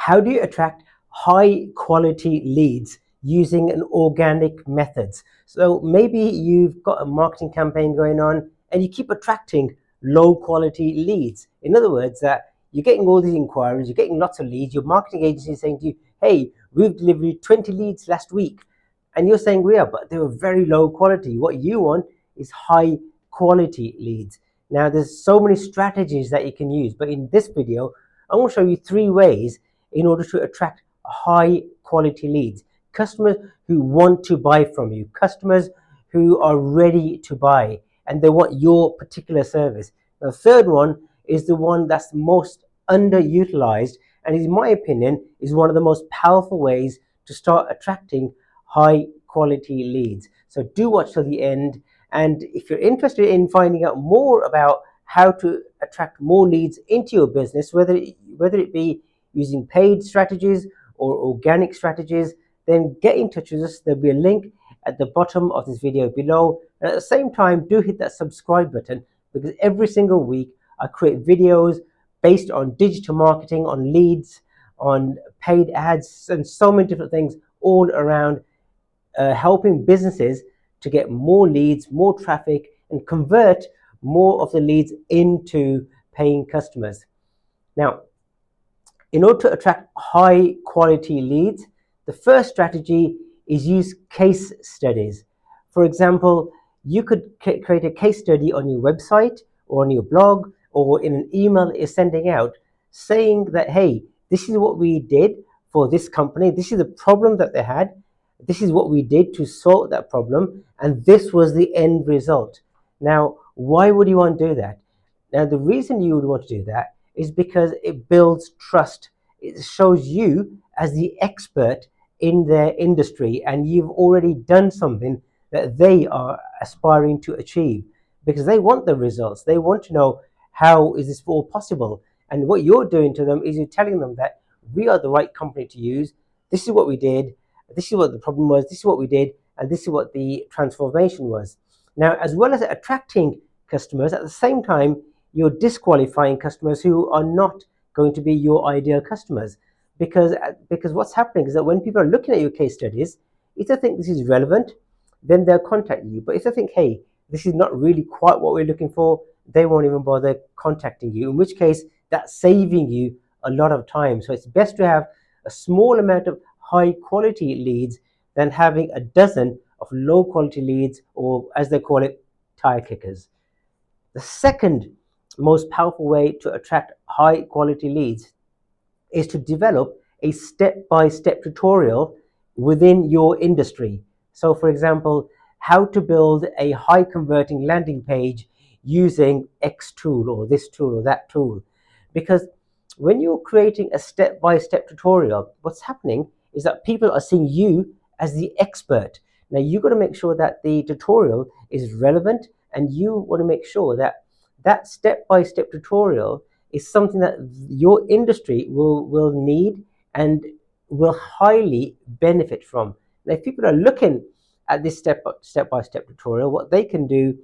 How do you attract high quality leads using an organic methods? So maybe you've got a marketing campaign going on and you keep attracting low quality leads. In other words, that you're getting all these inquiries, you're getting lots of leads, your marketing agency is saying to you, hey, we've delivered 20 leads last week. And you're saying, yeah, but they were very low quality. What you want is high quality leads. Now, there's so many strategies that you can use, but in this video, I'm going to show you 3 ways in order to attract high quality leads. Customers who want to buy from you, customers who are ready to buy, and they want your particular service. The third one is the one that's most underutilized, and in my opinion, is one of the most powerful ways to start attracting high quality leads. So do watch till the end. And if you're interested in finding out more about how to attract more leads into your business, whether it be using paid strategies or organic strategies, then get in touch with us. There'll be a link at the bottom of this video below. And at the same time, do hit that subscribe button, because every single week I create videos based on digital marketing, on leads, on paid ads, and so many different things all around helping businesses to get more leads, more traffic, and convert more of the leads into paying customers. Now, in order to attract high quality leads, the first strategy is use case studies. For example, you could create a case study on your website or on your blog or in an email you're sending out, saying that, hey, this is what we did for this company, this is the problem that they had, this is what we did to solve that problem, and this was the end result. Now, why would you want to do that? Now, the reason you would want to do that is because it builds trust. It shows you as the expert in their industry, and you've already done something that they are aspiring to achieve, because they want the results. They want to know, how is this all possible? And what you're doing to them is you're telling them that we are the right company to use. This is what we did. This is what the problem was. This is what we did. And this is what the transformation was. Now, as well as attracting customers, at the same time, you're disqualifying customers who are not going to be your ideal customers. Because what's happening is that when people are looking at your case studies, if they think this is relevant, then they'll contact you. But if they think, hey, this is not really quite what we're looking for, they won't even bother contacting you, in which case that's saving you a lot of time. So it's best to have a small amount of high quality leads than having a dozen of low quality leads, or as they call it, tire kickers. The second most powerful way to attract high quality leads is to develop a step-by-step tutorial within your industry. So for example, how to build a high converting landing page using X tool or this tool or that tool. Because when you're creating a step-by-step tutorial, what's happening is that people are seeing you as the expert. Now you've got to make sure that the tutorial is relevant, and you want to make sure that that step-by-step tutorial is something that your industry will need and will highly benefit from. Now, if people are looking at this step-by-step tutorial, what they can do,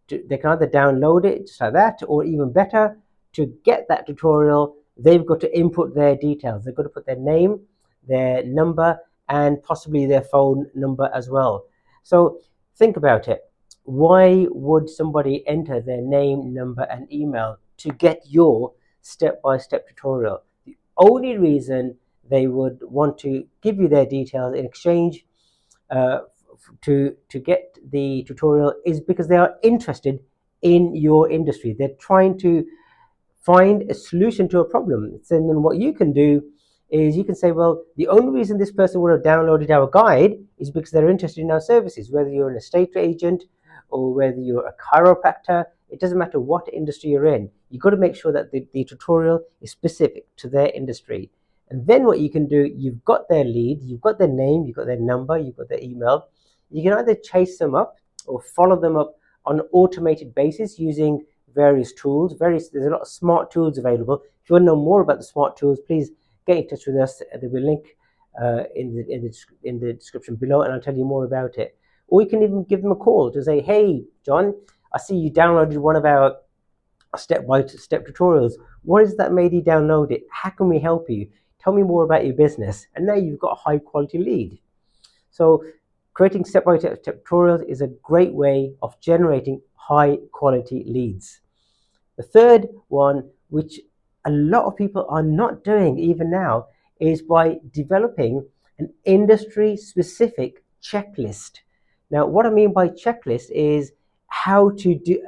they can either download it just like that, or even better, to get that tutorial, they've got to input their details. They've got to put their name, their number, and possibly their phone number as well. So think about it. Why would somebody enter their name, number, and email to get your step-by-step tutorial? The only reason they would want to give you their details in exchange to get the tutorial is because they are interested in your industry. They're trying to find a solution to a problem. So then what you can do is you can say, well, the only reason this person would have downloaded our guide is because they're interested in our services. Whether you're an estate agent or whether you're a chiropractor, it doesn't matter what industry you're in. You've got to make sure that the tutorial is specific to their industry. And then what you can do, you've got their lead, you've got their name, you've got their number, you've got their email. You can either chase them up or follow them up on an automated basis using various tools. There's a lot of smart tools available. If you want to know more about the smart tools, please get in touch with us. There'll be a link in the description below, and I'll tell you more about it. Or you can even give them a call to say, hey, John, I see you downloaded one of our step-by-step tutorials. What is that made you download it? How can we help you? Tell me more about your business. And now you've got a high quality lead. So creating step-by-step tutorials is a great way of generating high quality leads. The third one, which a lot of people are not doing even now, is by developing an industry specific checklist. Now, what I mean by checklist is how to do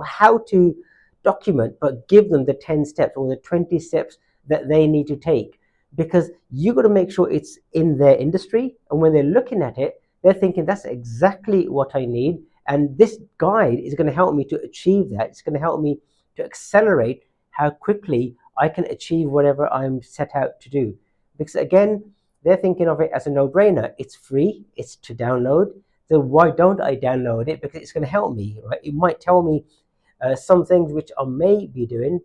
how to document, but give them the 10 steps or the 20 steps that they need to take, because you got to make sure it's in their industry, and when they're looking at it, they're thinking that's exactly what I need, and this guide is going to help me to achieve that. It's going to help me to accelerate how quickly I can achieve whatever I'm set out to do. Because again, they're thinking of it as a no-brainer. It's free, it's to download. So why don't I download it? Because it's going to help me, right? It might tell me some things which I may be doing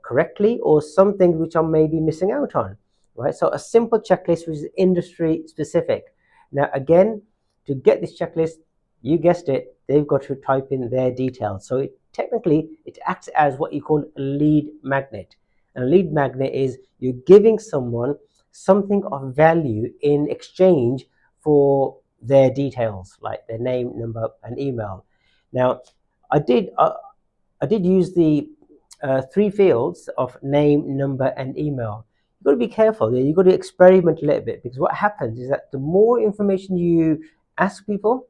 correctly, or some things which I may be missing out on, right? So a simple checklist which is industry specific. Now, again, to get this checklist, you guessed it, they've got to type in their details. So technically, it acts as what you call a lead magnet. And a lead magnet is you're giving someone something of value in exchange for their details, like their name, number, and email. Now, I did use the 3 fields of name, number, and email. You've got to be careful. You've got to experiment a little bit, because what happens is that the more information you ask people,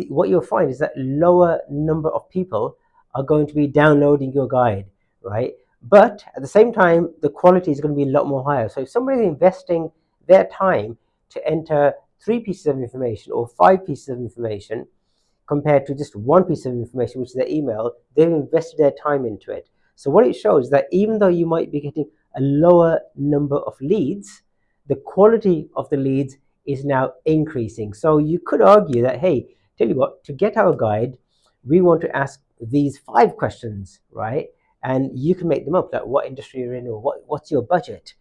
what you'll find is that lower number of people are going to be downloading your guide, right? But at the same time, the quality is going to be a lot more higher. So if somebody is investing their time to enter 3 pieces of information or 5 pieces of information, compared to just 1 piece of information, which is their email, they've invested their time into it. So what it shows is that even though you might be getting a lower number of leads, the quality of the leads is now increasing. So you could argue that, hey, tell you what, to get our guide, we want to ask these 5 questions, right? And you can make them up, like what industry you're in, or what's your budget,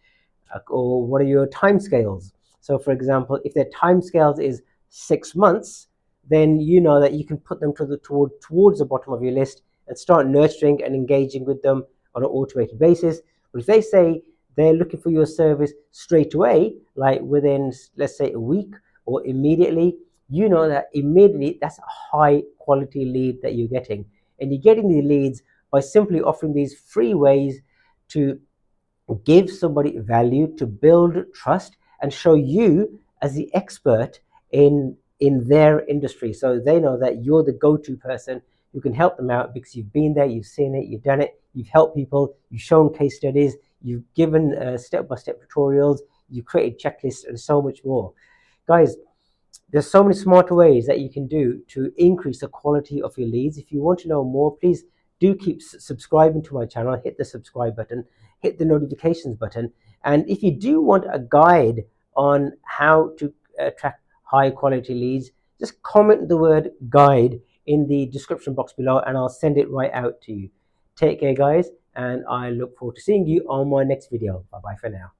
or what are your timescales. So for example, if their timescales is 6 months, then you know that you can put them towards the bottom of your list and start nurturing and engaging with them on an automated basis. But if they say they're looking for your service straight away, like within, let's say, a week or immediately, you know that immediately that's a high quality lead that you're getting. And you're getting the leads by simply offering these free ways to give somebody value, to build trust, and show you as the expert in their industry, so they know that you're the go-to person who can help them out, because you've been there, you've seen it, you've done it, you've helped people, you've shown case studies, you've given step-by-step tutorials, you've created checklists, and so much more. Guys, there's so many smarter ways that you can do to increase the quality of your leads. If you want to know more, please do keep subscribing to my channel. Hit the subscribe button, hit the notifications button. And if you do want a guide on how to attract high quality leads, just comment the word guide in the description box below, and I'll send it right out to you. Take care, guys, and I look forward to seeing you on my next video. Bye bye for now.